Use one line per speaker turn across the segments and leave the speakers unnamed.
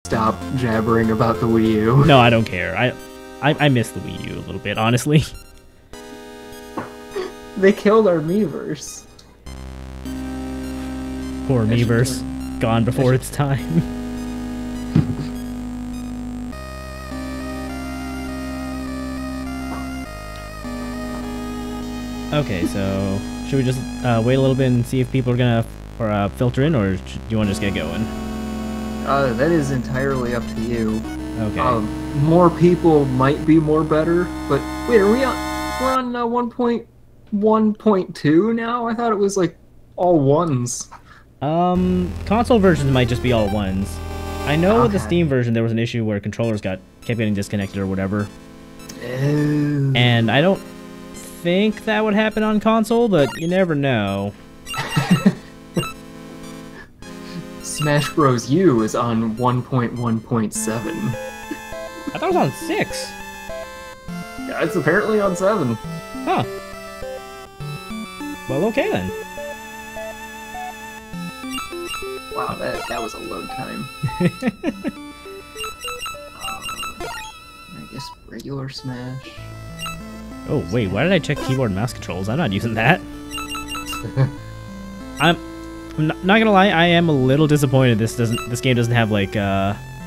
stop jabbering about the Wii U.
No, I don't care. I miss the Wii U a little bit, honestly.
They killed our Miiverse.
Poor Miiverse, gone before its time. Okay, so should we just wait a little bit and see if people are gonna filter in, or do you want to just get going?
That is entirely up to you.
Okay.
More people might be more better, but wait, are we on? We're on 1.1.2 now. I thought it was like all ones.
Console versions might just be all ones. I know with the
Okay.
Steam version there was an issue where controllers kept getting disconnected or whatever.
Oh.
And I don't think that would happen on console, but you never know.
Smash Bros. U is on 1.1.7.
I thought it was on 6.
Yeah, it's apparently on 7.
Huh. Well, okay then.
Wow, that was a load time. I guess regular Smash.
Oh wait, why did I check keyboard and mouse controls? I'm not using that. I'm not gonna lie, I am a little disappointed this game doesn't have like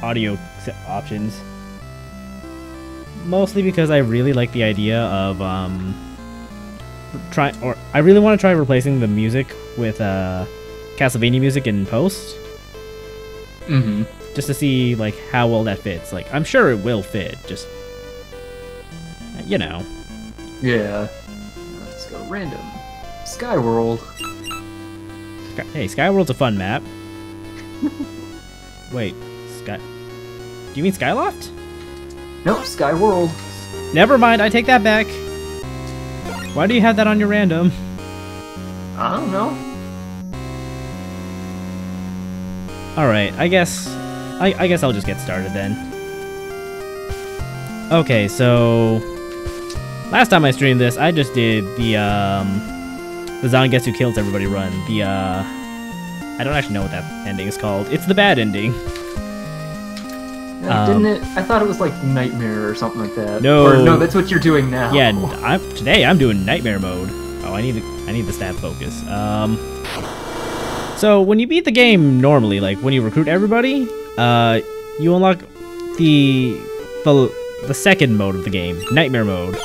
audio options. Mostly because I really like the idea of I really want to try replacing the music with Castlevania music in post.
Mm-hmm.
Just to see like how well that fits. Like I'm sure it will fit, just you know.
Yeah. Let's go random. Skyworld.
Hey, Skyworld's a fun map. Wait, Do you mean Skyloft?
Nope, Skyworld.
Never mind, I take that back. Why do you have that on your random?
I don't know.
Alright, I guess I'll just get started then. Okay, so last time I streamed this, I just did the Zangetsu Kills Everybody run. I don't actually know what that ending is called. It's the bad ending.
Didn't it? I thought it was like Nightmare or something like that.
No.
Or no, that's what you're doing now.
Yeah, today I'm doing Nightmare mode. Oh, I need the stat focus. So when you beat the game normally, like when you recruit everybody, you unlock the second mode of the game, Nightmare mode.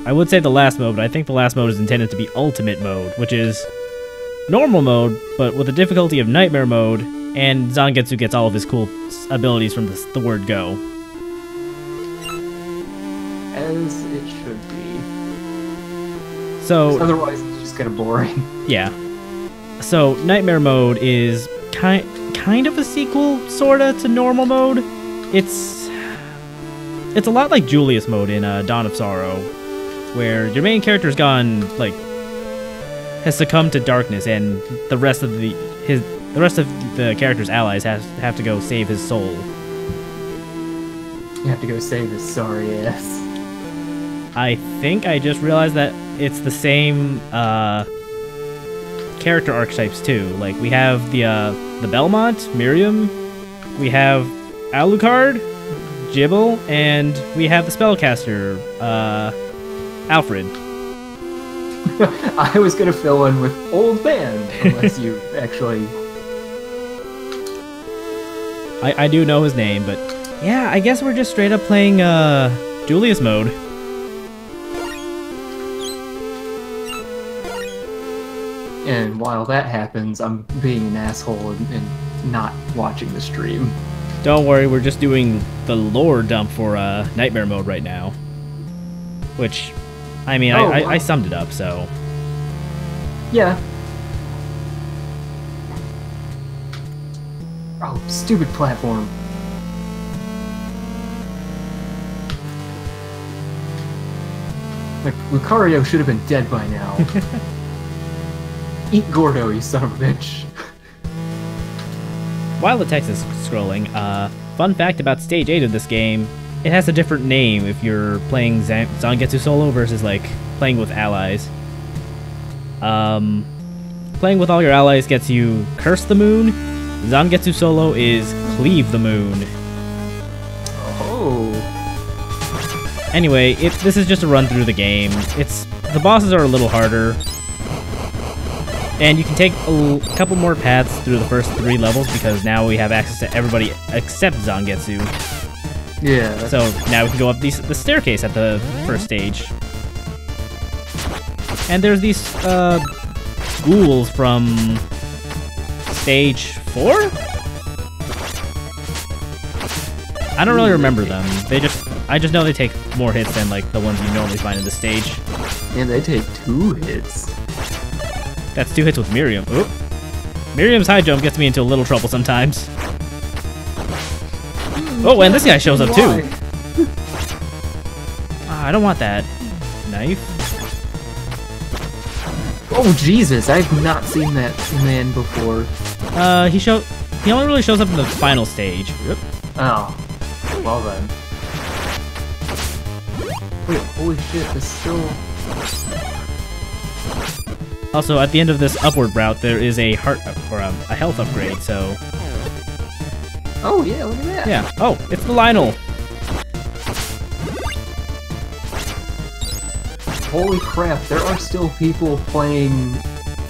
I would say the last mode, but I think the last mode is intended to be Ultimate mode, which is normal mode, but with the difficulty of Nightmare mode, and Zangetsu gets all of his cool abilities from the word go.
As it should be.
So
otherwise, it's just kind of boring.
Yeah. So Nightmare mode is kind of a sequel, sorta, to normal mode. It's a lot like Julius mode in Dawn of Sorrow, where your main character's gone, like, has succumbed to darkness, and the rest of the character's allies have to go save his soul.
You have to go save his sorry ass.
I think I just realized that it's the same character archetypes too. Like we have the Belmont, Miriam, we have Alucard, Jibble, and we have the spellcaster, Alfred.
I was gonna fill in with Old Man, unless you actually...
I do know his name, but yeah, I guess we're just straight up playing Julius mode.
And while that happens, I'm being an asshole and not watching the stream.
Don't worry, we're just doing the lore dump for Nightmare mode right now. Which, I mean,
Oh, wow.
I summed it up, so...
Yeah. Oh, stupid platform. Like, Lucario should have been dead by now. Eat Gordo, you son of a bitch.
While the text is scrolling, fun fact about Stage 8 of this game, it has a different name if you're playing Zangetsu solo versus, like, playing with allies. Playing with all your allies gets you Curse the Moon, Zangetsu solo is Cleave the Moon.
Oh.
Anyway, this is just a run through the game. The bosses are a little harder. And you can take a couple more paths through the first 3 levels because now we have access to everybody except Zangetsu.
Yeah.
So now we can go up the staircase at the first stage. And there's these ghouls from stage 4? I don't really remember them. I just know they take more hits than like the ones you normally find in the stage.
And they take 2 hits.
That's 2 hits with Miriam. Oop. Miriam's high jump gets me into a little trouble sometimes. Oh, and this guy shows up too. I don't want that knife.
Oh Jesus, I've not seen that man before.
He only really shows up in the final stage. Oop.
Oh, well then. Wait, holy shit, this still...
Also, at the end of this upward route, there is a a health upgrade, so...
Oh yeah, look at that!
Yeah. Oh, it's the Lionel!
Holy crap, there are still people playing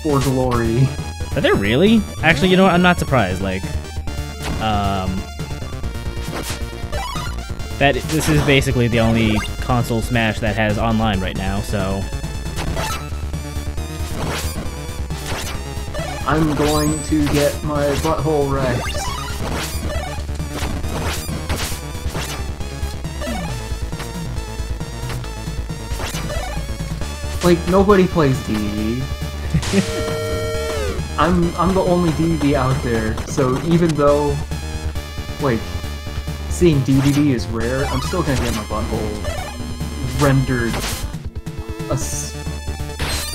for glory.
Are there really? Actually, you know what? I'm not surprised. Like, this is basically the only console Smash that has online right now, so...
I'm going to get my butthole wrecked. Like, nobody plays DDD. I'm the only DDD out there, so even though, like, seeing DDD is rare, I'm still gonna get my butthole rendered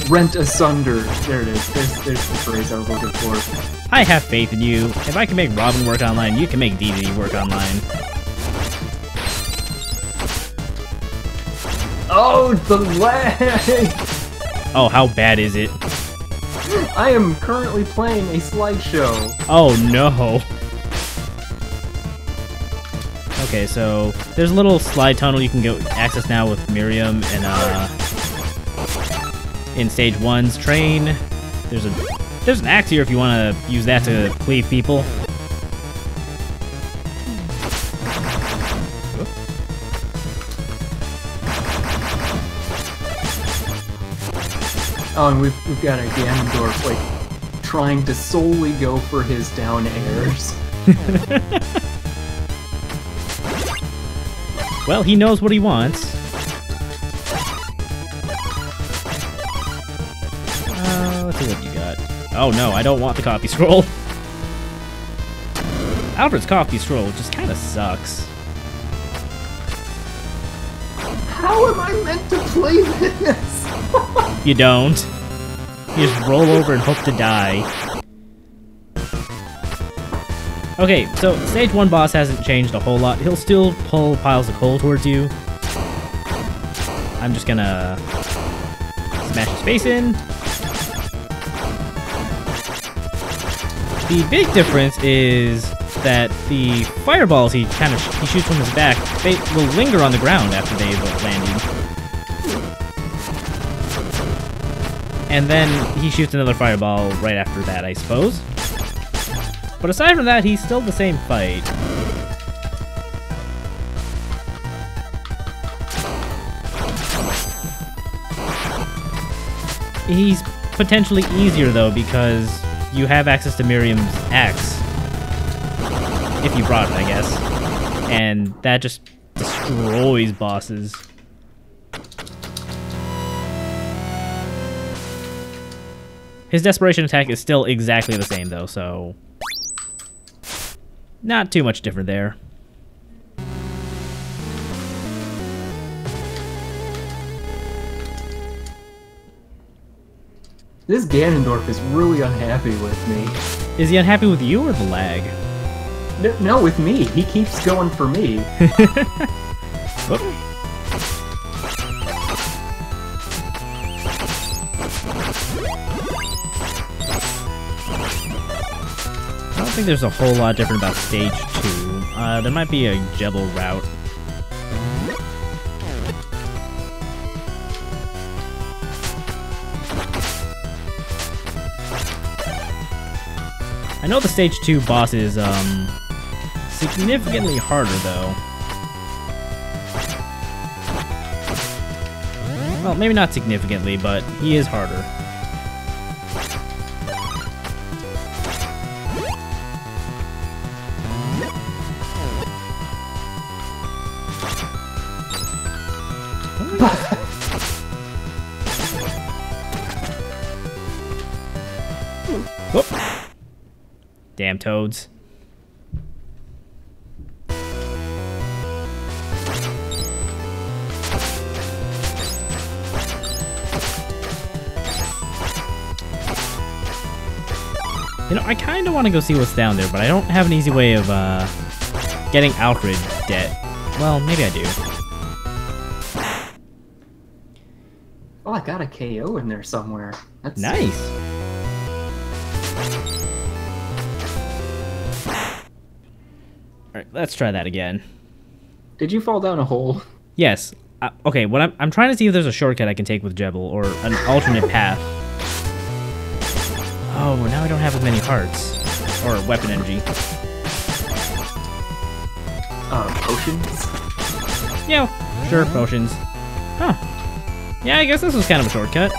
rent asunder. There it is. There's the phrase I was looking for.
I have faith in you. If I can make Robin work online, you can make DDD work online.
Oh, the lag!
Oh, how bad is it?
I am currently playing a slideshow.
Oh no. Okay, so there's a little slide tunnel you can go access now with Miriam and in stage 1's train. There's an axe here if you want to use that to cleave people.
Oh, and we've got a Ganondorf, like, trying to solely go for his down airs.
Well, he knows what he wants. Let's see what you got. Oh no, I don't want the copy scroll. Alfred's copy scroll just kind of sucks.
How am I meant to play this?
You don't. You just roll over and hope to die. Okay, so stage 1 boss hasn't changed a whole lot. He'll still pull piles of coal towards you. I'm just gonna smash his face in. The big difference is that the fireballs he shoots from his back, they will linger on the ground after they've landed. And then he shoots another fireball right after that, I suppose. But aside from that, he's still the same fight. He's potentially easier though because you have access to Miriam's axe. If you brought it, I guess. And that just destroys bosses. His desperation attack is still exactly the same though, so not too much different there.
This Ganondorf is really unhappy with me.
Is he unhappy with you or the lag?
No, with me. He keeps going for me.
don't think there's a whole lot different about stage 2. There might be a Jebel route. I know the stage 2 boss is significantly harder though. Well, maybe not significantly, but he is harder. Whoop. Damn toads. You know, I kind of want to go see what's down there, but I don't have an easy way of getting Alfred dead. Well, maybe I do.
Oh, I got a KO in there somewhere. That's
nice. Alright, let's try that again.
Did you fall down a hole?
Yes. Okay, what I'm trying to see if there's a shortcut I can take with Jebel, or an alternate path. Oh, now I don't have as many hearts. Or weapon energy.
Potions?
Yeah, sure, potions. Huh. Yeah, I guess this was kind of a shortcut.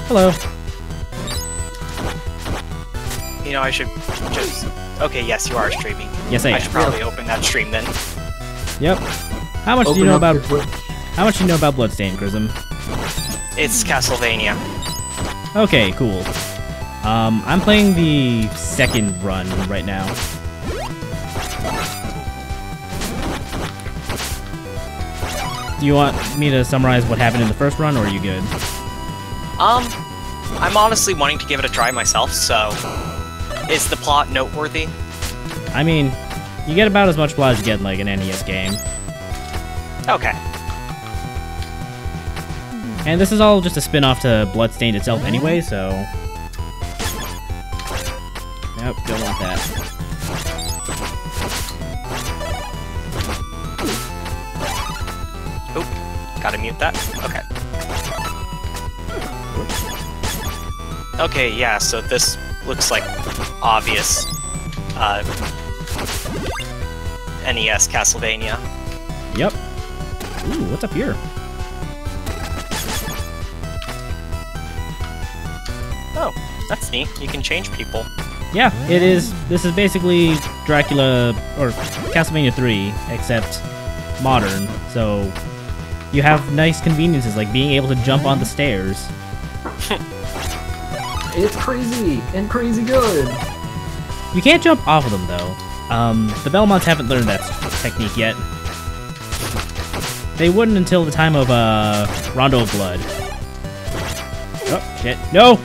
Hello.
You know, I should just... Okay, yes, you are streaming.
Yes, I am.
I should probably open that stream then.
Yep. How much do you know about... How much do you know about Bloodstained, Chrism?
It's Castlevania.
Okay, cool. I'm playing the second run right now. Do you want me to summarize what happened in the first run, or are you good?
I'm honestly wanting to give it a try myself, so... Is the plot noteworthy?
I mean, you get about as much plot as you get in, like, an NES game.
Okay.
And this is all just a spin-off to Bloodstained itself anyway, so... Nope, don't want that.
Oop, gotta mute that. Okay. Okay, yeah, so this looks like obvious NES Castlevania.
Yep. Ooh, what's up here?
Oh, that's neat. You can change people.
Yeah, it is. This is basically Dracula, or Castlevania 3, except modern. So you have nice conveniences like being able to jump on the stairs.
It's crazy and crazy good.
You can't jump off of them though. The Belmonts haven't learned that technique yet. They wouldn't until the time of Rondo of Blood. Oh shit! No.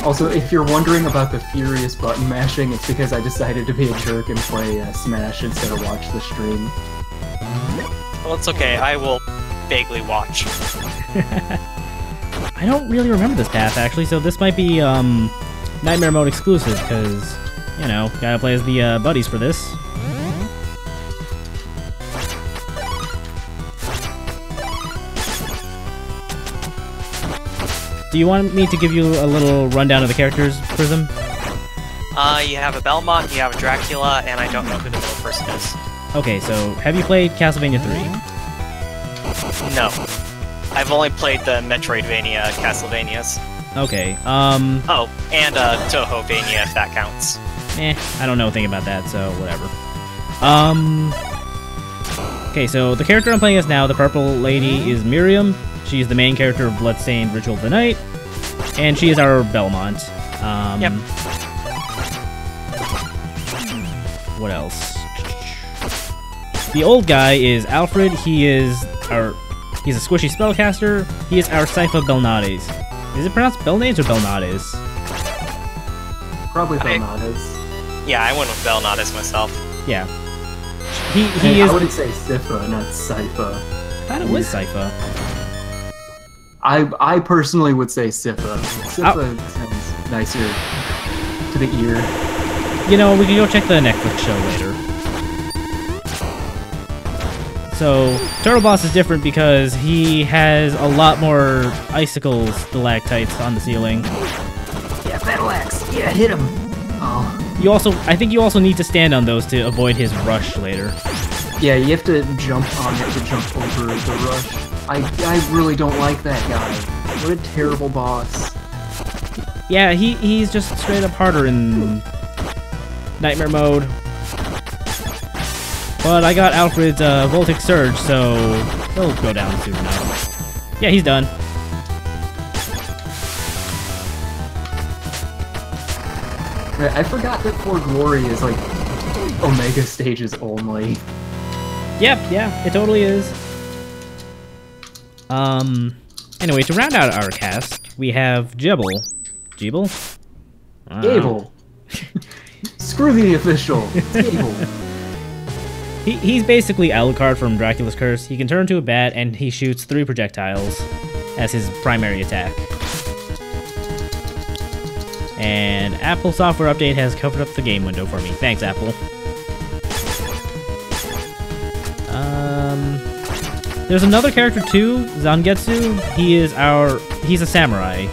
Also, if you're wondering about the furious button mashing, it's because I decided to be a jerk and play Smash instead of watch the stream.
Well, it's okay. I will vaguely watch.
I don't really remember this path, actually, so this might be Nightmare Mode exclusive, because, you know, gotta play as the buddies for this. Do you want me to give you a little rundown of the characters, Prism?
You have a Belmont, you have a Dracula, and I don't know who the middle person is.
Okay, so have you played Castlevania 3?
No. I've only played the Metroidvania Castlevanias.
Okay,
Oh, and Tohovania, if that counts.
I don't know a thing about that, so whatever. Okay, so the character I'm playing as now, the purple lady, is Miriam. She's the main character of Bloodstained Ritual of the Night, and she is our Belmont.
Yep.
What else? The old guy is Alfred. He's a squishy spellcaster. He is our Sypha Belnades. Is it pronounced Belnades or Belnades?
Probably Belnades.
Yeah, I went with Belnades myself.
Yeah. He
I
is.
wouldn't say Sypha, not Sypha.
I thought it was Sypha.
I personally would say Sypha. Sypha sounds nicer to the ear.
You know, we can go check the Netflix show later. So, Turtle Boss is different because he has a lot more icicles, stalactites on the ceiling.
Yeah, Battle Axe. Yeah, hit him. Oh.
I think you also need to stand on those to avoid his rush later.
Yeah, you have to jump on it to jump over the rush. I really don't like that guy. What a terrible boss.
Yeah, he's just straight up harder in Nightmare mode. But I got Alfred's Voltic Surge, so he'll go down soon enough. Yeah, he's done.
Right, I forgot that For Glory is like Omega stages only.
Yep, yeah, it totally is. Anyway, to round out our cast, we have Jibble. Jibble?
Gable. Screw the official. Gable.
He's basically Alucard from Dracula's Curse. He can turn into a bat, and he shoots 3 projectiles as his primary attack. And Apple Software Update has covered up the game window for me. Thanks, Apple. There's another character too, Zangetsu. He's a samurai.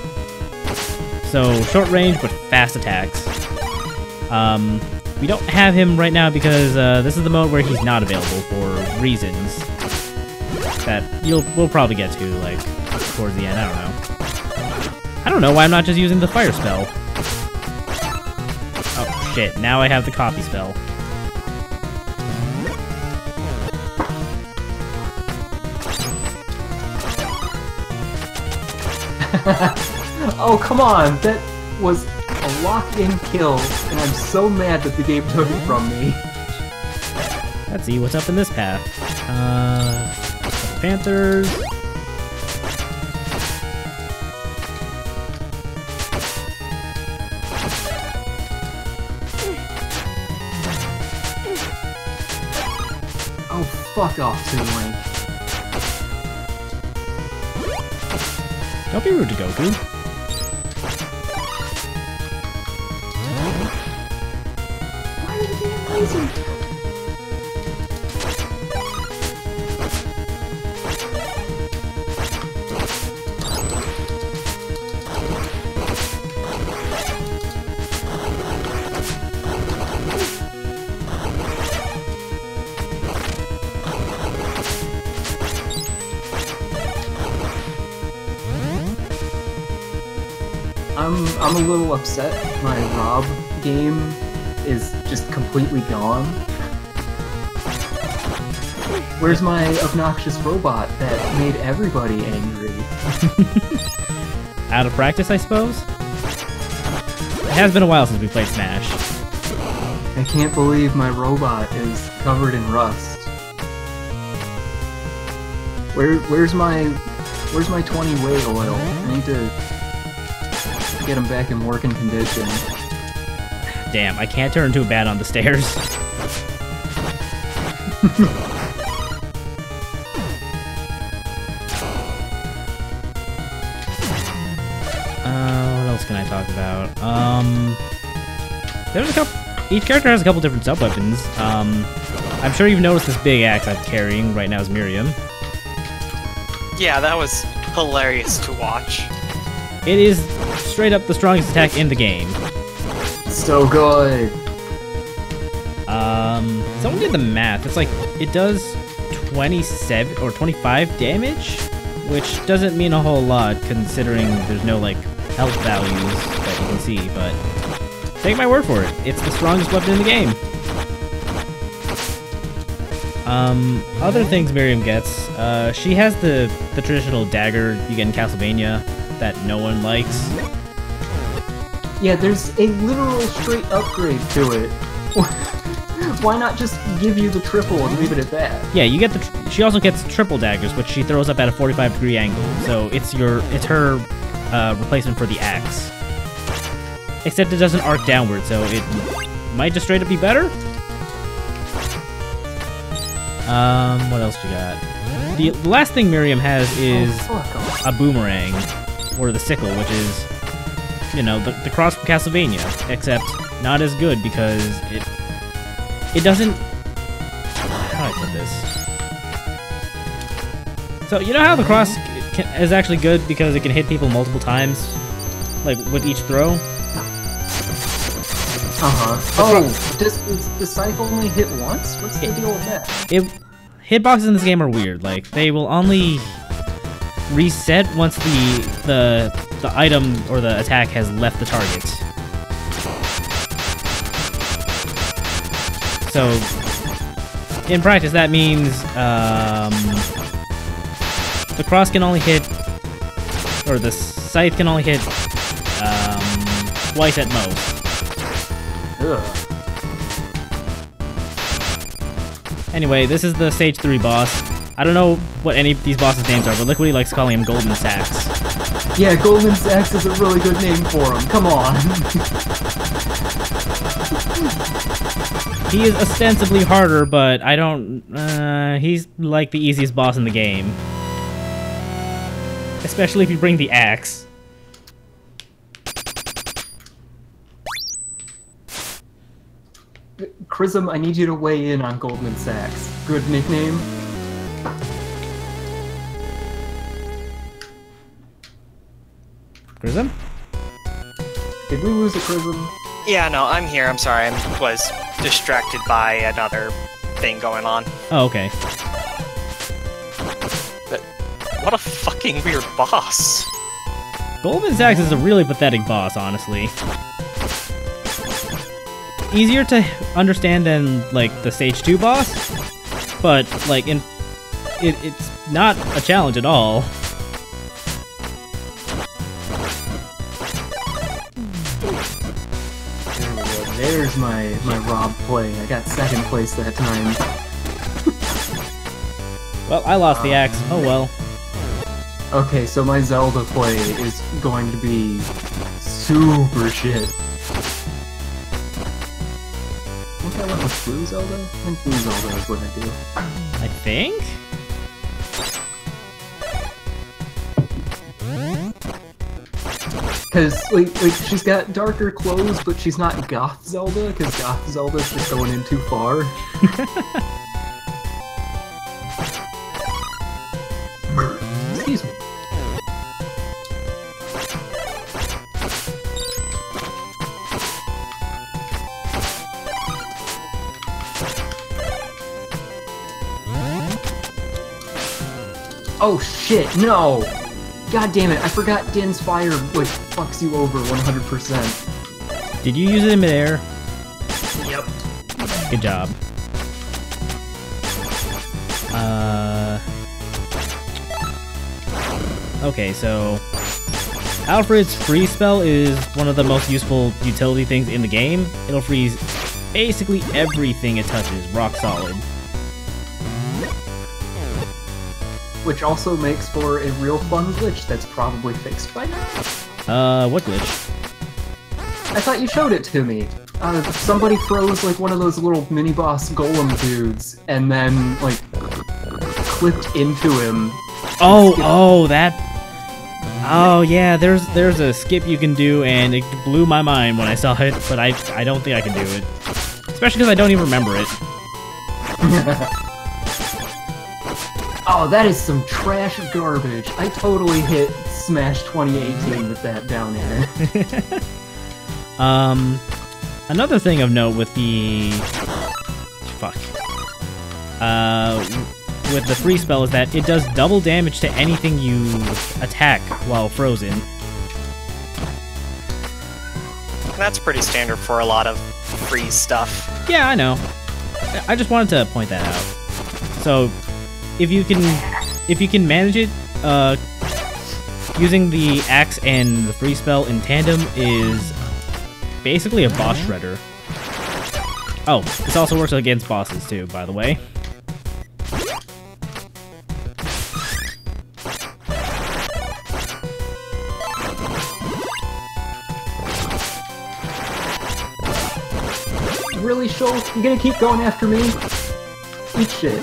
So short range but fast attacks. We don't have him right now because this is the mode where he's not available for reasons that we'll probably get to like towards the end. I don't know why I'm not just using the fire spell. Oh shit! Now I have the copy spell.
Oh, come on! That was a lock-in kill, and I'm so mad that the game took it from me.
Let's see what's up in this path. Panthers.
Oh, fuck off, Toon Link.
Don't be rude to Goku.
Why are you being lazy? I'm a little upset. My Rob game is just completely gone. Where's my obnoxious robot that made everybody angry?
Out of practice, I suppose? It has been a while since we played Smash.
I can't believe my robot is covered in rust. Where's my 20 whey oil? I need to get him back in working condition.
Damn, I can't turn into a bat on the stairs. What else can I talk about? There's a couple. Each character has a couple different sub-weapons. I'm sure you've noticed this big axe I'm carrying right now is Miriam.
Yeah, that was hilarious to watch.
It is straight up the strongest attack in the game.
So good.
Someone did the math. It's like it does 27 or 25 damage, which doesn't mean a whole lot considering there's no like health values that you can see, but take my word for it. It's the strongest weapon in the game. Other things Miriam gets, she has the traditional dagger you get in Castlevania that no one likes.
Yeah, there's a literal straight upgrade to it. Why not just give you the triple and leave it at that?
Yeah, you get she also gets triple daggers, which she throws up at a 45-degree angle. So it's her replacement for the axe. Except it doesn't arc downward, so it might just straight up be better. What else you got? The last thing Miriam has is
fuck off.
a boomerang, or the sickle, which is, you know, the cross from Castlevania, except not as good because it doesnn't. How do I put this? So you know how the cross is actually good because it can hit people multiple times, like with each throw.
Oh, does the scythe only hit once? What's the deal with that?
Hitboxes in this game are weird. Like, they will only reset once the item or the attack has left the target. So, in practice, that means the cross can only hit, or the scythe can only hit twice at most.
Ugh.
Anyway, this is the stage 3 boss. I don't know what any of these bosses' names are, but look what he likes calling him, Golden Sacks.
Yeah, Golden Sacks is a really good name for him. Come on.
He is ostensibly harder, but I don't... he's like the easiest boss in the game. Especially if you bring the axe.
Chrism, I need you to weigh in on Goldman Sachs. Good nickname?
Chrism?
Did we lose a Chrism?
Yeah, no, I'm here. I'm sorry. I was distracted by another thing going on.
Oh, okay.
But what a fucking weird boss.
Goldman Sachs is a really pathetic boss, honestly. Easier to understand than, like, the Stage 2 boss, but, like, it's not a challenge at all.
There's my Rob play. I got second place that time.
Well, I lost the axe. Oh well.
Okay, so my Zelda play is going to be super shit. I think I went with Blue Zelda? I think Blue Zelda is what I do.
I think?
Cause, like, she's got darker clothes, but she's not Goth Zelda, cause Goth Zelda's just going in too far. Excuse me. Oh shit, no! God damn it, I forgot Din's fire, like, fucks you over 100%.
Did you use it in midair?
Yep.
Good job. Okay, so Alfred's freeze spell is one of the most useful utility things in the game. It'll freeze basically everything it touches, rock solid.
Which also makes for a real fun glitch that's probably fixed by now.
What glitch?
I thought you showed it to me. Somebody froze, like, one of those little mini-boss golem dudes, and then, like, clipped into him.
Oh, that... Oh, yeah, there's a skip you can do, and it blew my mind when I saw it, but I don't think I can do it. Especially because I don't even remember it.
Oh, that is some trash garbage. I totally hit Smash 2018 with that down air.
Another thing of note with the... Fuck. With the freeze spell is that it does double damage to anything you attack while frozen.
That's pretty standard for a lot of freeze stuff.
Yeah, I know. I just wanted to point that out. So, if you can manage it, using the axe and the freeze spell in tandem is basically a boss shredder. Oh, this also works against bosses too, by the way.
Really, Shulk? You gonna keep going after me? Eat shit.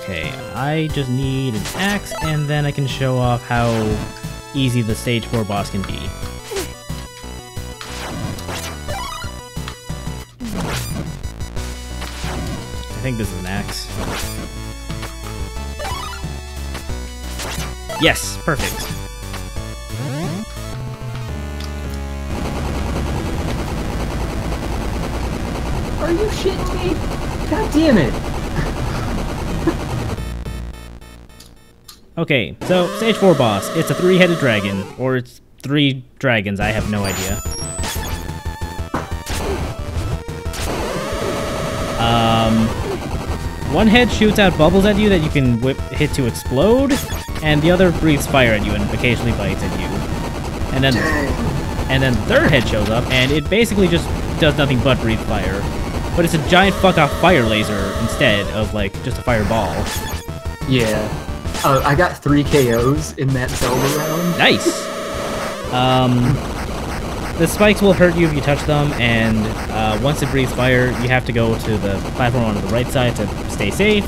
Okay, I just need an axe, and then I can show off how easy the stage 4 boss can be. I think this is an axe. Yes, perfect.
Are you shitting me? God damn it!
Okay, so stage 4 boss. It's a 3-headed dragon, or it's 3 dragons, I have no idea. One head shoots out bubbles at you that you can hit to explode, and the other breathes fire at you and occasionally bites at you. And then the third head shows up, and it basically just does nothing but breathe fire. But it's a giant fuck-off fire laser instead of, like, just a fireball.
Yeah. I got 3 KOs in that Zelda round.
Nice! The spikes will hurt you if you touch them, and once it breathes fire, you have to go to the platform on the right side to stay safe.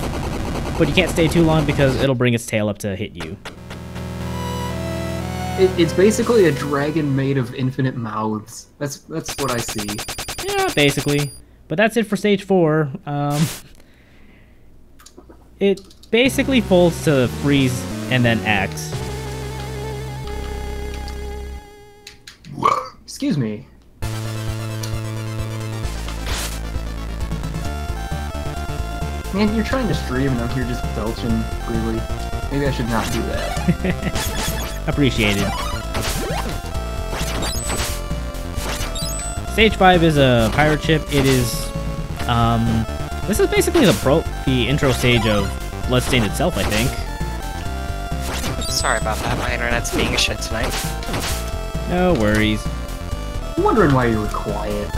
But you can't stay too long because it'll bring its tail up to hit you.
It's basically a dragon made of infinite mouths. That's what I see.
Yeah, basically. But that's it for stage 4. It basically folds to freeze and then axe.
Excuse me. Man, you're trying to stream and I'm here just belching freely. Maybe I should not do that.
Appreciated. Stage 5 is a pirate ship. It is, this is basically the intro stage of Bloodstained itself, I think.
Sorry about that, my internet's being a shit tonight.
No worries.
I'm wondering why you were quiet.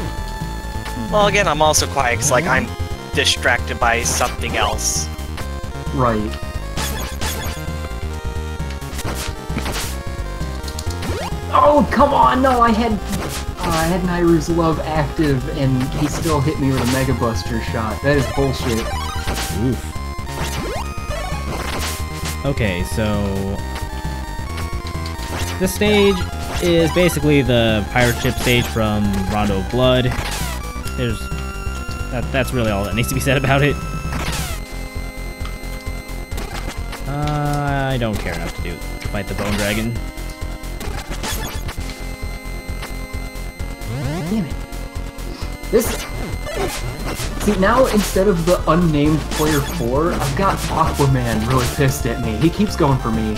Well, again, I'm also quiet because, like, I'm distracted by something else.
Right. Oh, come on! No, I had Nairu's love active, and he still hit me with a Mega Buster shot. That is bullshit.
Oof. Okay, so this stage is basically the pirate ship stage from Rondo of Blood. That's really all that needs to be said about it. I don't care enough to fight the Bone Dragon.
Damn it. See, now instead of the unnamed player 4, I've got Aquaman really pissed at me. He keeps going for me.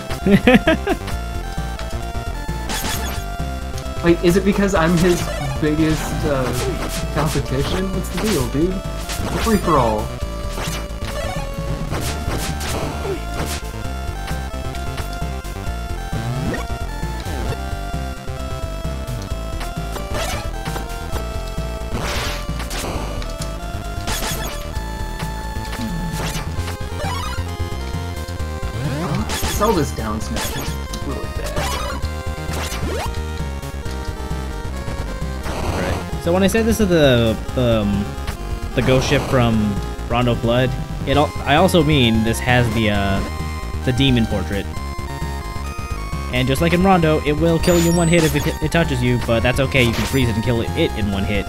Like, is it because I'm his biggest competition? What's the deal, dude? It's a free-for-all. Zelda's down smash is really bad.
Right. So when I said this is the ghost ship from Rondo of Blood, I also mean this has the demon portrait. And just like in Rondo, it will kill you in one hit if it touches you, but that's okay. You can freeze it and kill it in one hit.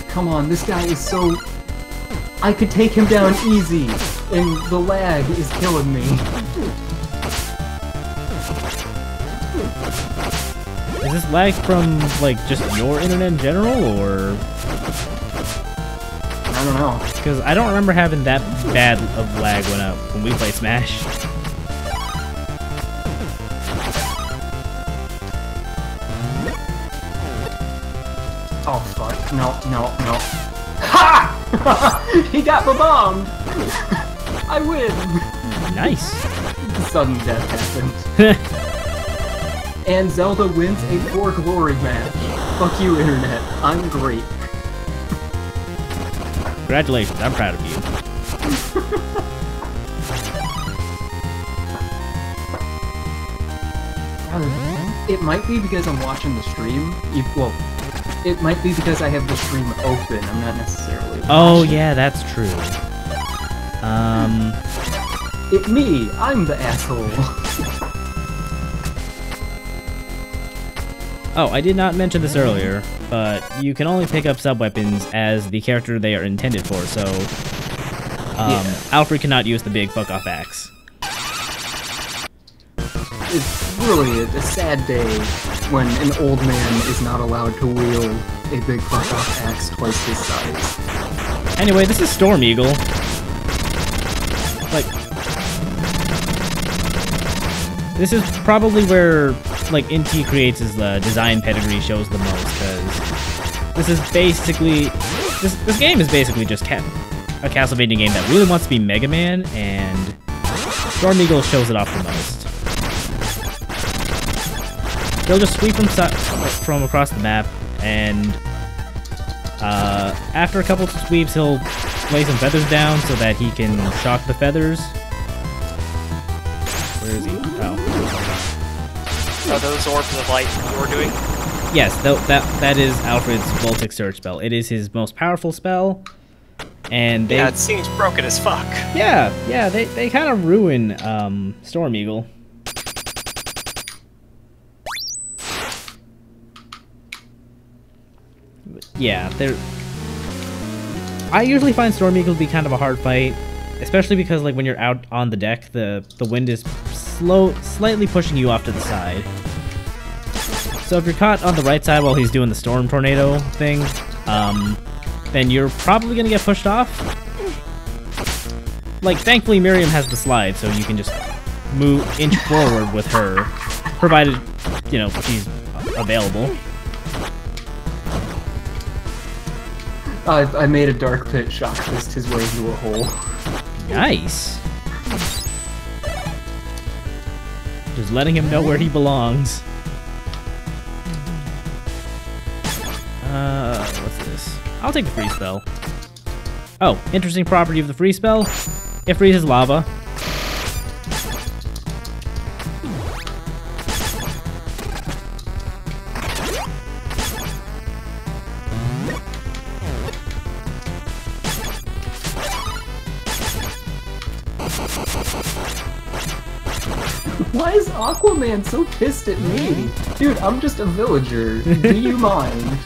Come on, this guy is so... I could take him down easy, and the lag is killing me.
Is this lag from, like, just your internet in general, or...?
I don't know.
Because I don't remember having that bad of lag when we play Smash.
Oh fuck, no. Ha! He got the bomb! I win!
Nice.
Sudden death happened. And Zelda wins a For Glory match. Fuck you, Internet. I'm great.
Congratulations, I'm proud of you.
It might be because I'm watching the stream. Well, it might be because I have the stream open. I'm not necessarily watching.
Oh, yeah, that's true.
It's me. I'm the asshole.
Oh, I did not mention this earlier, but you can only pick up sub-weapons as the character they are intended for, so... Alfred cannot use the big fuck-off axe.
It's really a sad day when an old man is not allowed to wield a big fuck-off axe twice his size.
Anyway, this is Storm Eagle. Like... This is probably where, like, NT Creates' design pedigree shows the most, because this is basically... This game is basically just a Castlevania game that really wants to be Mega Man, and Storm Eagle shows it off the most. He'll just sweep from across the map, and after a couple of sweeps, he'll lay some feathers down so that he can shock the feathers. Where is he? Oh.
Are those orbs of light you were doing?
Yes, that is Alfred's Voltic Surge spell. It is his most powerful spell, and
yeah, it seems broken as fuck.
Yeah, they kind of ruin Storm Eagle. Yeah, I usually find Storm Eagle to be kind of a hard fight, especially because like when you're out on the deck, the wind is slightly pushing you off to the side. So if you're caught on the right side while he's doing the Storm Tornado thing, then you're probably gonna get pushed off. Like, thankfully Miriam has the slide, so you can just inch forward with her, provided, you know, she's available.
I made a Dark Pit shock fist his way into a hole.
Nice. Just letting him know where he belongs. What's this? I'll take the freeze spell. Oh, interesting property of the freeze spell. It freezes lava.
Why is Aquaman so pissed at me? Dude, I'm just a villager. Do you mind?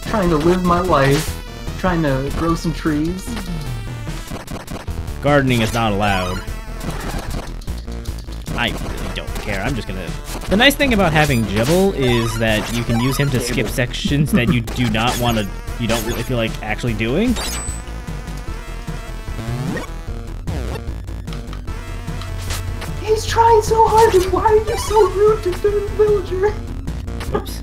Trying to live my life. Trying to grow some trees.
Gardening is not allowed. I really don't care. I'm just gonna... The nice thing about having Jibble is that you can use him to skip sections that you do not want to... You don't really feel like actually doing.
He's trying so hard, and why are you so rude to the villager?
Whoops.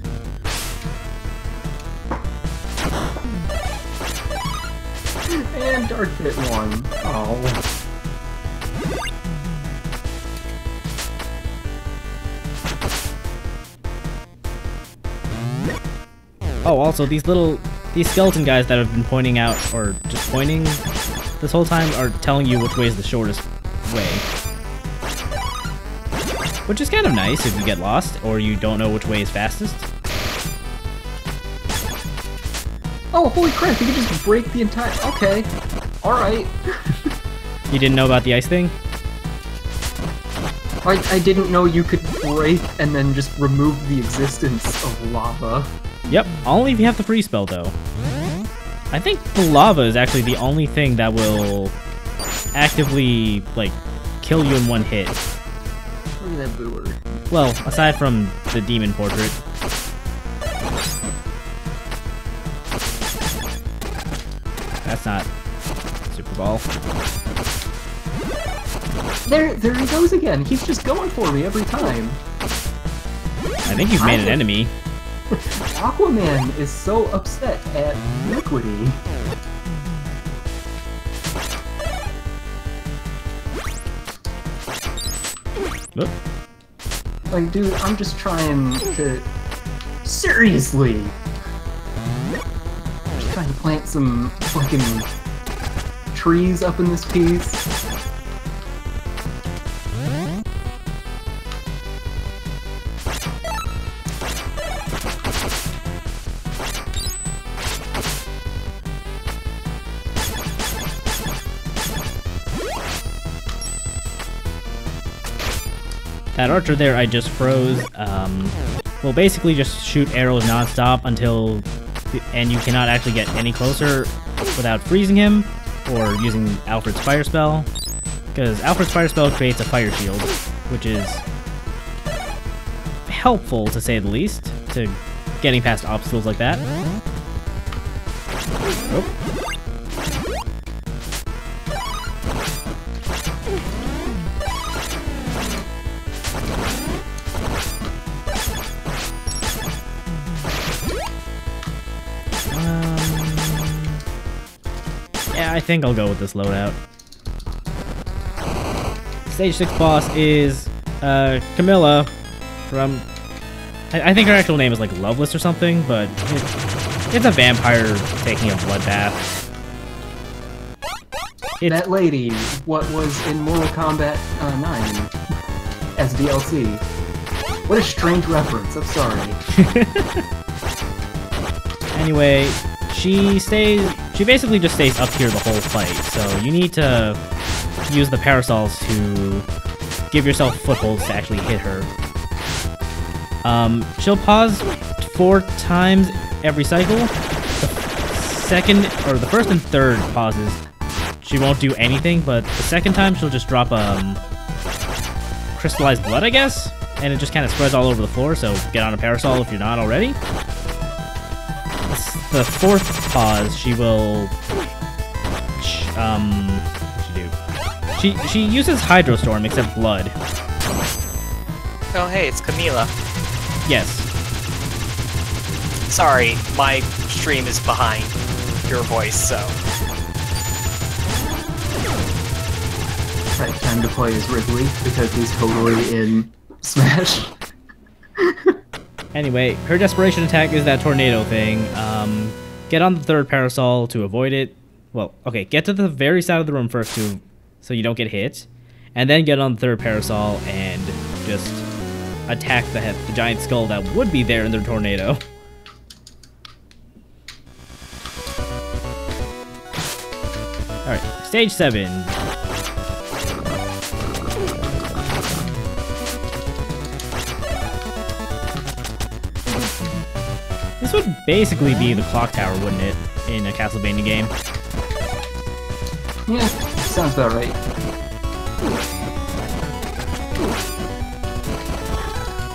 And Dark Pit won. Oh.
Oh, also, these skeleton guys that have been pointing out, or just pointing this whole time, are telling you which way is the shortest way. Which is kind of nice if you get lost, or you don't know which way is fastest.
Oh, holy crap, you can just break the entire... Okay. Alright.
You didn't know about the ice thing?
I didn't know you could break and then just remove the existence of lava.
Yep, only if you have the freeze spell, though. I think the lava is actually the only thing that will actively, like, kill you in one hit.
Look at that booer.
Well, aside from the demon portrait. That's not Super Ball.
There he goes again. He's just going for me every time.
I think you've made an enemy.
Aquaman is so upset at Liquidy.
Oop.
Like, dude, I'm just trying to... Seriously! Just trying to plant some fucking trees up in this piece.
That archer there I just froze. Will basically just shoot arrows non-stop until... and you cannot actually get any closer without freezing him or using Alfred's fire spell. Because Alfred's fire spell creates a fire shield, which is helpful to say the least, to getting past obstacles like that. Oh. Yeah, I think I'll go with this loadout. Stage 6 boss is Camilla from... I think her actual name is like Loveless or something, but it's a vampire taking a bloodbath.
That lady, what was in Mortal Kombat 9 as DLC. What a strange reference, I'm sorry.
Anyway, she basically just stays up here the whole fight, so you need to use the parasols to give yourself footholds to actually hit her. She'll pause 4 times every cycle. The first and third pauses, she won't do anything, but the second time she'll just drop crystallized blood, I guess? And it just kind of spreads all over the floor, so get on a parasol if you're not already. The fourth pause, she will... what's she do? She uses Hydrostorm, except blood.
Oh, hey, it's Camila.
Yes.
Sorry, my stream is behind your voice, so...
Right, time to play as Ridley, because he's totally in Smash.
Anyway, her desperation attack is that tornado thing. Get on the third parasol to avoid it. Well, okay, get to the very side of the room first so you don't get hit. And then get on the third parasol and just attack the giant skull that would be there in the tornado. Alright, stage 7. This would basically be the clock tower, wouldn't it, in a Castlevania game?
Yeah, sounds about right.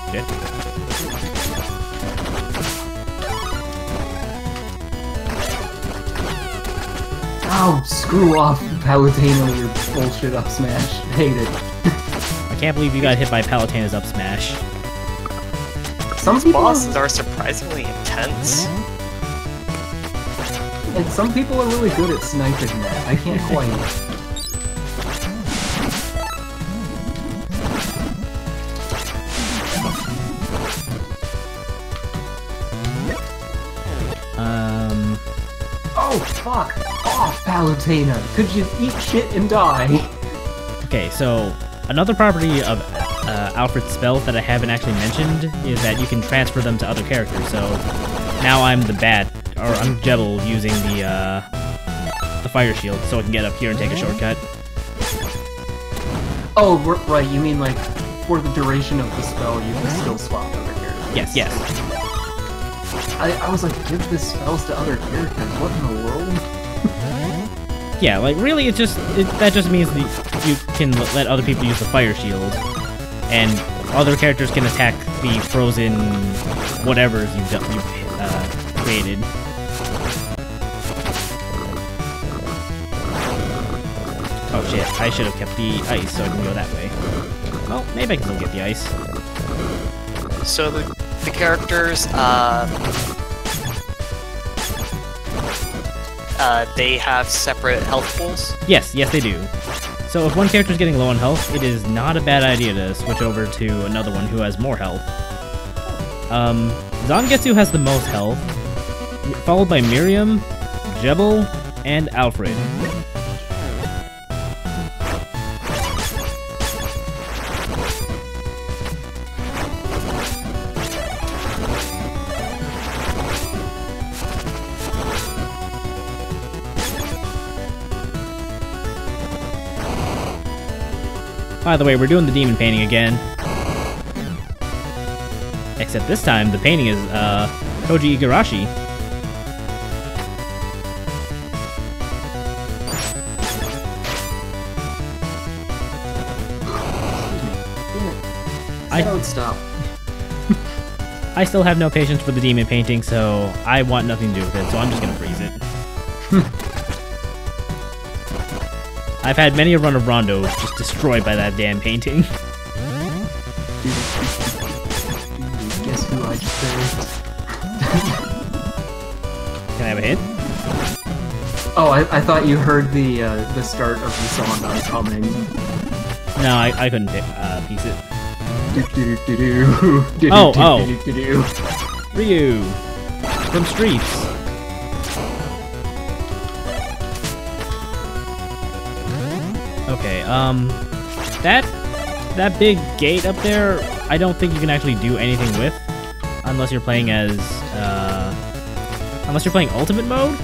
Okay.
Oh, screw off, Palutena, your bullshit up smash. Hate it.
I can't believe you got hit by Palutena's up smash.
Some
These bosses are surprisingly intense.
And some people are really good at sniping that. I can't quite. Oh, fuck off, Palutena! Could you eat shit and die?
Okay, so another property of Alfred's spells that I haven't actually mentioned is that you can transfer them to other characters. So now I'm I'm Jebel using the fire shield, so I can get up here and take a shortcut.
Oh, right. You mean like for the duration of the spell, you can still swap to other characters?
Yes, yes.
I was like, give the spells to other characters. What in the world?
Yeah, like really, that just means that you can let other people use the fire shield, and other characters can attack the frozen whatevers you've created. Oh shit! I should have kept the ice so I can go that way. Well, maybe I can still get the ice.
So the characters, they have separate health pools?
Yes, they do. So if one character's getting low on health, it is not a bad idea to switch over to another one who has more health. Zangetsu has the most health, followed by Miriam, Jebel, and Alfred. By the way, we're doing the demon painting again. Except this time, the painting is, Koji Igarashi.
I don't stop.
I still have no patience for the demon painting, so I want nothing to do with it, so I'm just gonna freeze it. I've had many a run of Rondo just destroyed by that damn painting.
Guess who I just saved?
Can I have a hint?
Oh, I thought you heard the start of the song that was humming.
No, I couldn't piece it.
Oh.
Ryu from Streets. Okay, that big gate up there, I don't think you can actually do anything with, unless you're playing as, unless you're playing Ultimate Mode,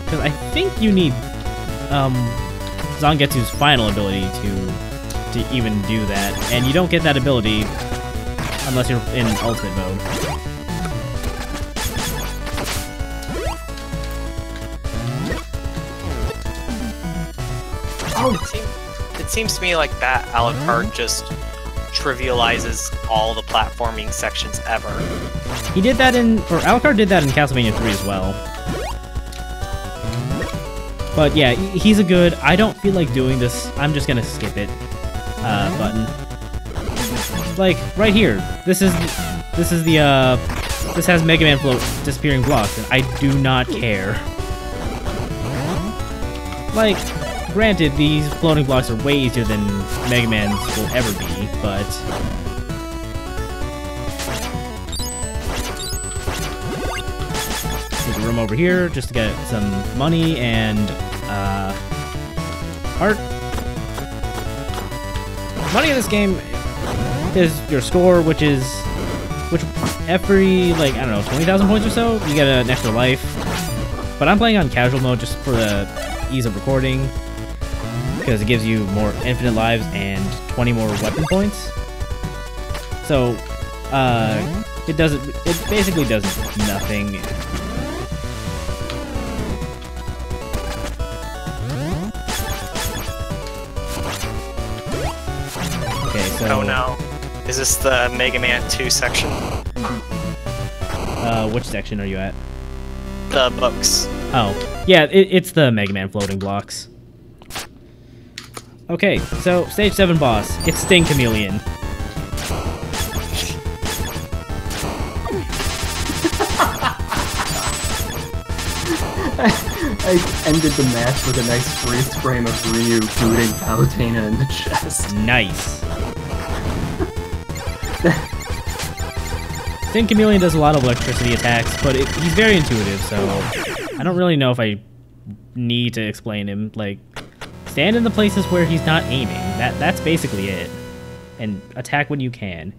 because I think you need, Zangetsu's final ability to even do that, and you don't get that ability unless you're in Ultimate Mode.
It seems to me like that a la carte just trivializes all the platforming sections ever.
He did that in, or Alucard did that in Castlevania 3 as well. But yeah, he's a good, I don't feel like doing this, I'm just gonna skip it, button. Like, right here, this has Mega Man float disappearing blocks, and I do not care. Like, granted, these floating blocks are way easier than Mega Man's will ever be, but... There's a room over here just to get some money and, art. Money in this game is your score, which every, like, I don't know, 20,000 points or so, you get an extra life. But I'm playing on casual mode just for the ease of recording, because it gives you more infinite lives and 20 more weapon points. So, it basically does nothing. Okay, so...
Oh no. Is this the Mega Man 2 section?
Which section are you at?
The books.
Oh, yeah, it's the Mega Man floating blocks. Okay, so stage 7 boss. It's Sting Chameleon.
I ended the match with a nice freeze frame of Ryu booting Palutena in the chest.
Nice. Sting Chameleon does a lot of electricity attacks, but he's very intuitive, so I don't really know if I need to explain him. Like, stand in the places where he's not aiming. That's basically it. And attack when you can.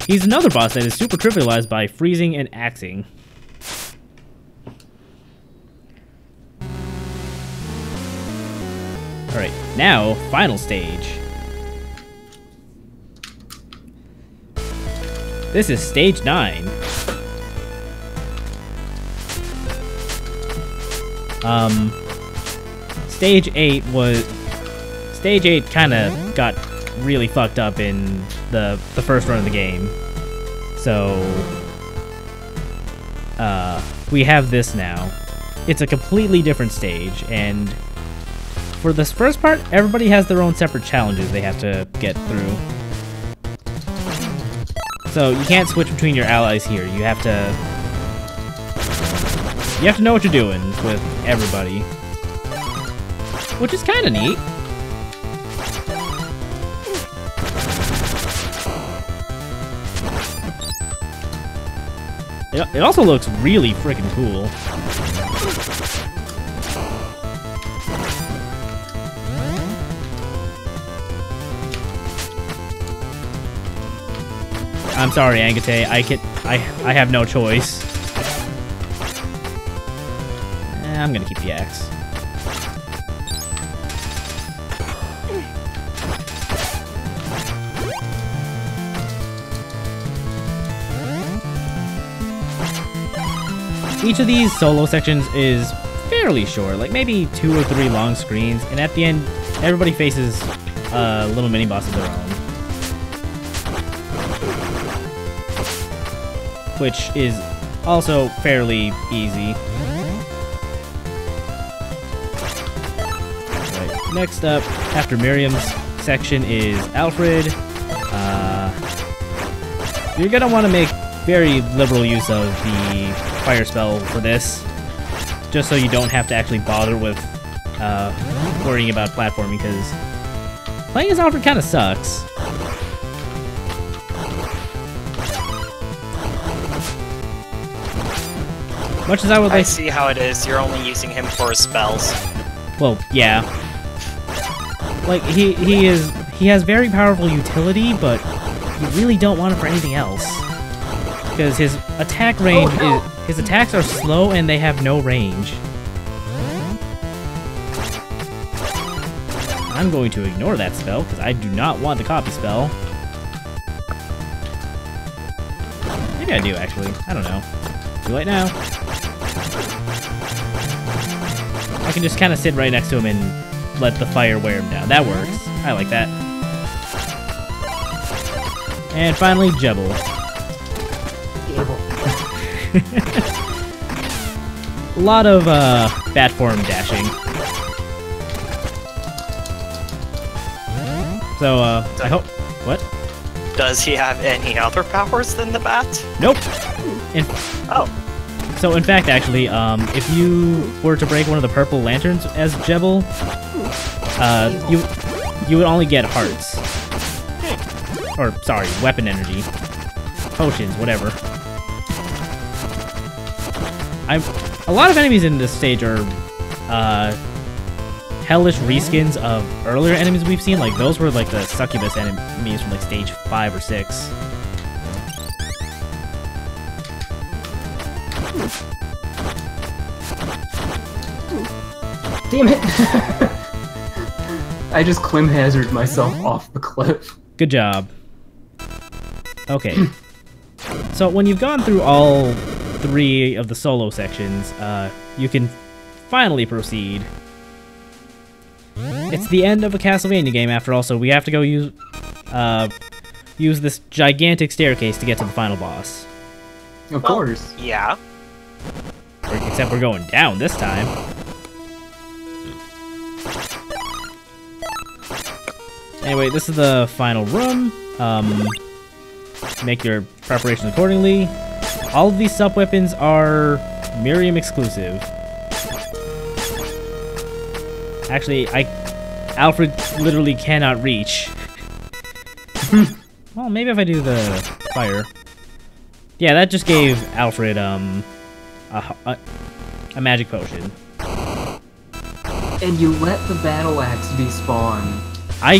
He's another boss that is super trivialized by freezing and axing. Alright, now, final stage. This is stage 9. Stage 8 was... Stage 8 kinda got really fucked up in the first run of the game. So... we have this now. It's a completely different stage, and... For this first part, everybody has their own separate challenges they have to get through. So you can't switch between your allies here. You have to know what you're doing with everybody, which is kind of neat. It also looks really freaking cool. I'm sorry, Angate. I have no choice. I'm gonna keep the axe. Each of these solo sections is fairly short, like maybe 2 or 3 long screens, and at the end, everybody faces a little mini boss of their own. Which is also fairly easy. Right, next up, after Miriam's section is Alfred. You're gonna want to make very liberal use of the fire spell for this, just so you don't have to actually bother with worrying about platforming, because playing as Alfred kind of sucks. Much as I would like...
I see how it is. You're only using him for his spells.
Well, yeah. Like, he has very powerful utility, but you really don't want him for anything else. Because his attack range is... His attacks are slow and they have no range. I'm going to ignore that spell, because I do not want the copy spell. Maybe I do, actually. I don't know. Too late now. I can just kind of sit right next to him and let the fire wear him down. That works. I like that. And finally, Jebel. A lot of bat form dashing. So, I hope... What?
Does he have any other powers than the bat?
Nope.
Oh.
So, in fact, actually, if you were to break one of the purple lanterns as Jebel, you would only get hearts. Or, sorry, weapon energy. Potions, whatever. A lot of enemies in this stage are hellish reskins of earlier enemies we've seen. Like, those were like the succubus enemies from like stage 5 or 6.
Damn it! I just Clim Hazard myself off the cliff.
Good job. Okay. So when you've gone through all 3 of the solo sections, you can finally proceed. It's the end of a Castlevania game after all, so we have to go use this gigantic staircase to get to the final boss.
Of course.
Yeah.
Except we're going down this time. Anyway, this is the final room. Make your preparations accordingly. All of these sub-weapons are Miriam exclusive. Actually, Alfred literally cannot reach. Well, maybe if I do the fire. Yeah, that just gave Alfred a magic potion.
And you let the battle axe despawn.
I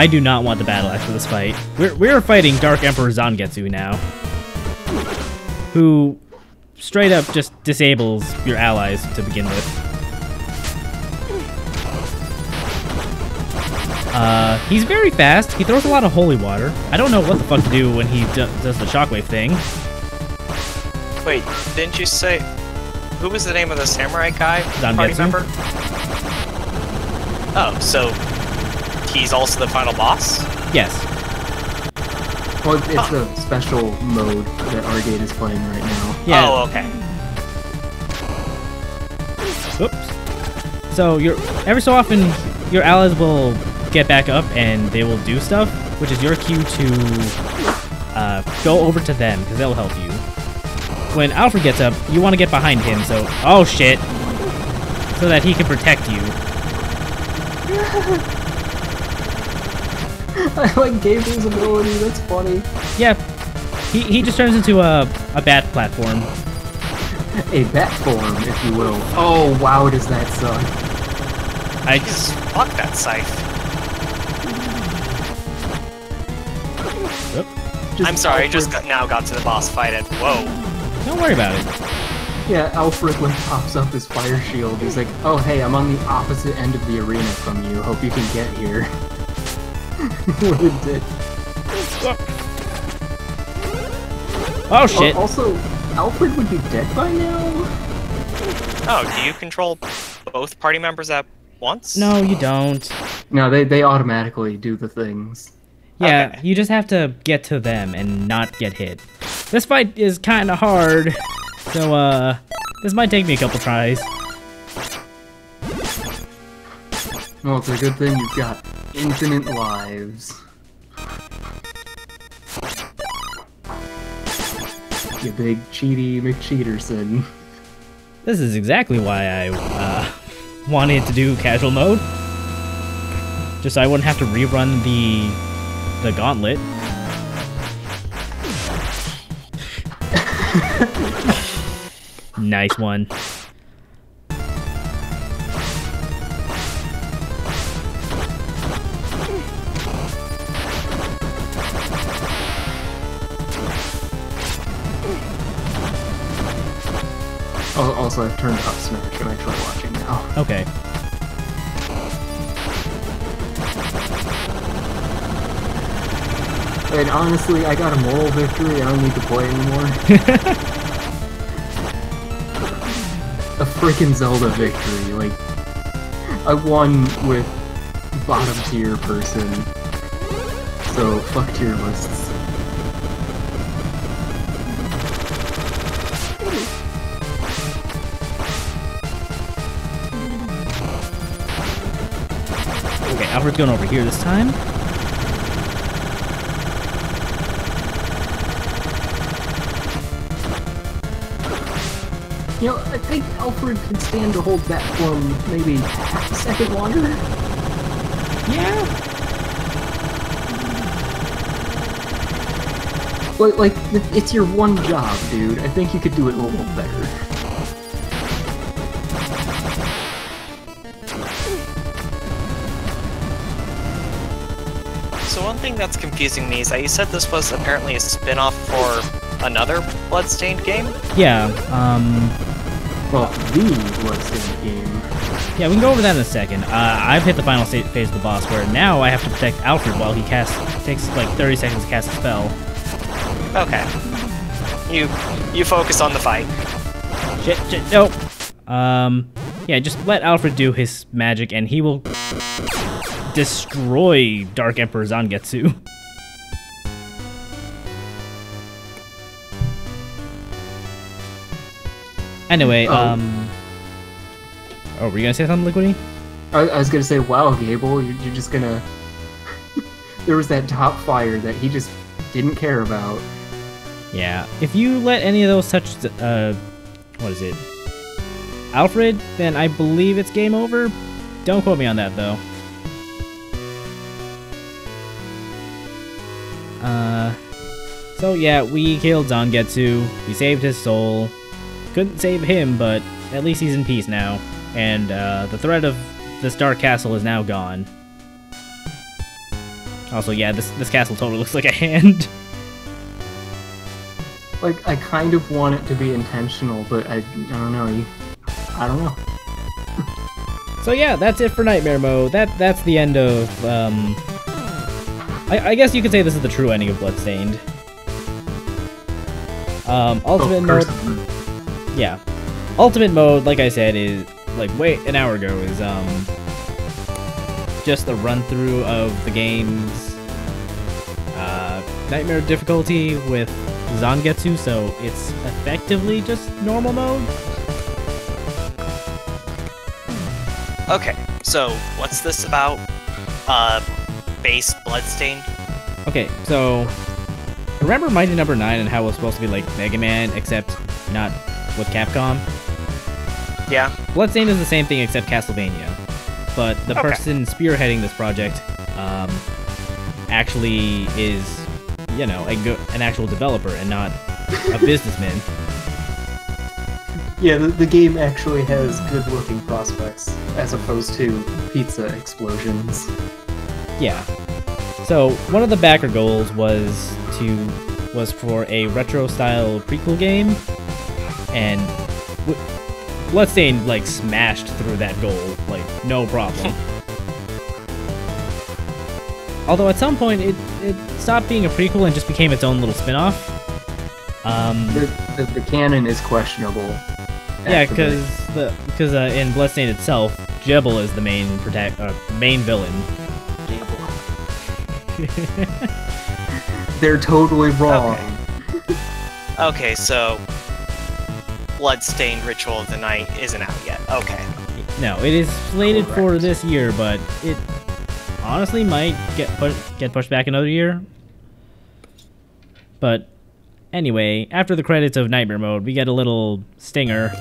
do not want the battle axe for this fight. We're fighting Dark Emperor Zangetsu now, who straight up just disables your allies to begin with. He's very fast. He throws a lot of holy water. I don't know what the fuck to do when he does the shockwave thing.
Wait, didn't you say... Who was the name of the samurai guy?
Zangetsu.
Party member? Oh, so... He's also the final boss?
Yes.
Well, it's a special mode that Argate is playing right now.
Yeah.
Oh, okay.
Oops. So, every so often, your allies will get back up and they will do stuff, which is your cue to go over to them, because they'll help you. When Alfred gets up, you want to get behind him, so... Oh, shit! So that he can protect you.
I like Gabriel's ability, that's funny.
Yeah, He just turns into a bat platform.
A bat form, if you will. Oh, wow, does that suck.
I
Jesus, fuck that scythe. I'm sorry, I just now got to the boss fight and whoa.
Don't worry about it.
Yeah, Alfred like pops up his fire shield. He's like, oh hey, I'm on the opposite end of the arena from you. Hope you can get here. What a dick.
Oh shit.
Also, Alfred would be dead by now?
Oh, do you control both party members at once?
No, you don't.
No, they automatically do the things.
Yeah,
Okay.
you just have to get to them and not get hit. This fight is kind of hard, so this might take me a couple tries.
Well, it's a good thing you've got infinite lives. You big cheaty McCheaterson.
This is exactly why I wanted to do casual mode. Just so I wouldn't have to rerun the gauntlet. Nice one.
Oh, also, I've turned up Smash. I'm actually watching now.
Okay.
And honestly, I got a moral victory. I don't need to play anymore. A freaking Zelda victory. Like, I won with bottom tier person. So, fuck tier lists.
Okay, Alfred's going over here this time.
You know, I think Alfred could stand to hold that for maybe half a second longer.
Yeah.
But, like, it's your one job, dude. I think you could do it a little better.
So one thing that's confusing me is that you said this was apparently a spin-off for another Bloodstained game?
Yeah,
Well, the Bloodstained game.
yeah, we can go over that in a second. I've hit the final phase of the boss where now I have to protect Alfred while he takes like 30 seconds to cast a spell.
Okay. You focus on the fight.
Shit, no. Yeah, just let Alfred do his magic and he will destroy Dark Emperor Zangetsu. Anyway, oh, were you gonna say something, Liquidy?
I was gonna say, wow, Gable, you're just gonna... There was that top fire that he just didn't care about.
Yeah, if you let any of those touch, what is it? Alfred, then I believe it's game over. Don't quote me on that, though. So yeah, we killed Zangetsu, we saved his soul. Couldn't save him, but at least he's in peace now. And the threat of this dark castle is now gone. Also, yeah, this castle totally looks like a hand.
Like, I kind of want it to be intentional, but I don't know. I don't know.
So yeah, that's it for Nightmare Mode. That's the end of, I guess you could say this is the true ending of Bloodstained. Ultimate Mode... Yeah. Ultimate Mode, like I said, is, like, an hour ago, is, just a run-through of the game's, Nightmare difficulty with Zangetsu, so it's effectively just normal mode.
Okay, so what's this about? Base Bloodstained?
Okay, so remember Mighty Number 9 and how it was supposed to be like Mega Man, except not with Capcom?
Yeah.
Bloodstained is the same thing except Castlevania, but the person spearheading this project actually is you know, an actual developer and not a businessman.
Yeah, the game actually has good-looking prospects, as opposed to pizza explosions.
Yeah. So one of the backer goals was for a retro-style prequel game, and Bloodstained like smashed through that goal, like no problem. Although at some point it stopped being a prequel and just became its own little spin-off.
The canon is questionable.
Yeah, because in Bloodstained itself, Jebel is the main villain.
They're totally wrong.
Okay, so Bloodstained Ritual of the Night isn't out yet. Okay.
No, it is slated
Correct.
for this year, but it honestly might get pushed back another year. But anyway, after the credits of Nightmare Mode, we get a little stinger.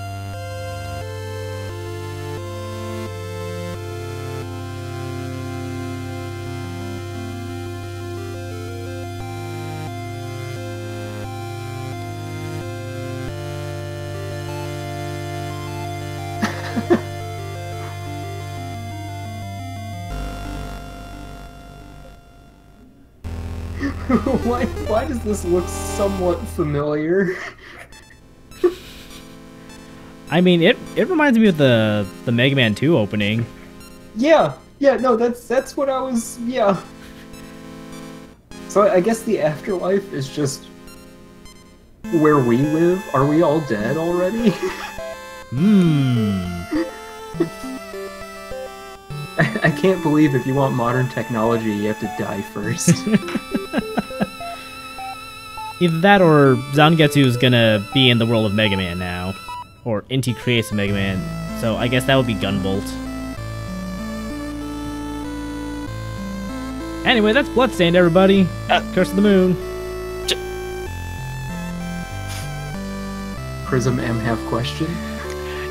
Why does this look somewhat familiar?
I mean, it reminds me of the Mega Man 2 opening.
Yeah, no, that's what I was, yeah. So I guess the afterlife is just where we live. Are we all dead already? I can't believe if you want modern technology, you have to die first.
Either that or Zangetsu's gonna be in the world of Mega Man now. Or Inti creates a Mega Man. So I guess that would be Gunvolt. Anyway, that's Bloodstained, everybody. Curse of the Moon.
Prism M have question?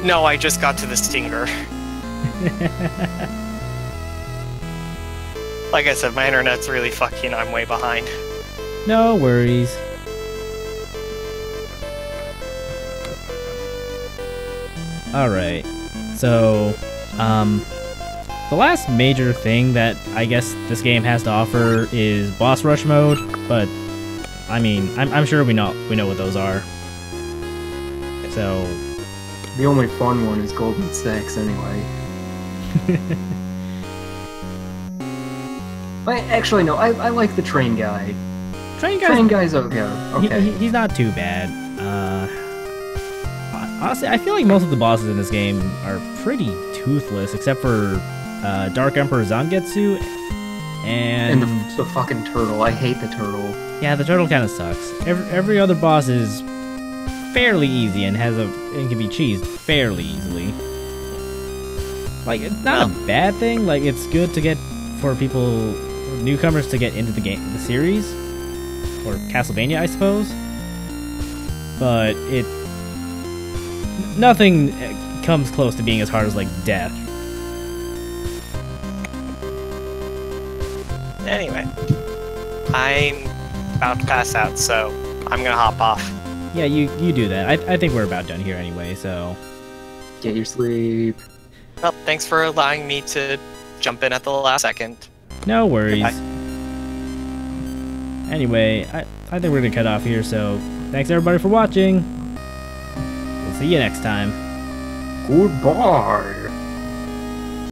No, I just got to the stinger. Like I said, my internet's really fucking. I'm way behind.
No worries. Alright, so, the last major thing that I guess this game has to offer is boss rush mode, but, I mean, I'm sure we know what those are. So...
The only fun one is Golden Sex, anyway. Actually, no, I like the train guy. Train guy's okay.
He's not too bad. Honestly, I feel like most of the bosses in this game are pretty toothless, except for Dark Emperor Zangetsu and
the fucking turtle. I hate the turtle.
Yeah, the turtle kind of sucks. Every other boss is fairly easy and can be cheesed fairly easily. Like, it's not a bad thing. Like, it's good to get for newcomers to get into the series, or Castlevania, I suppose. But nothing comes close to being as hard as, like, Death.
Anyway, I'm about to pass out, so I'm gonna hop off.
Yeah, you do that. I think we're about done here anyway, so...
Get your sleep.
Well, thanks for allowing me to jump in at the last second.
No worries.
Goodbye.
Anyway, I think we're gonna cut off here, so thanks everybody for watching. We'll see you next time.
Goodbye.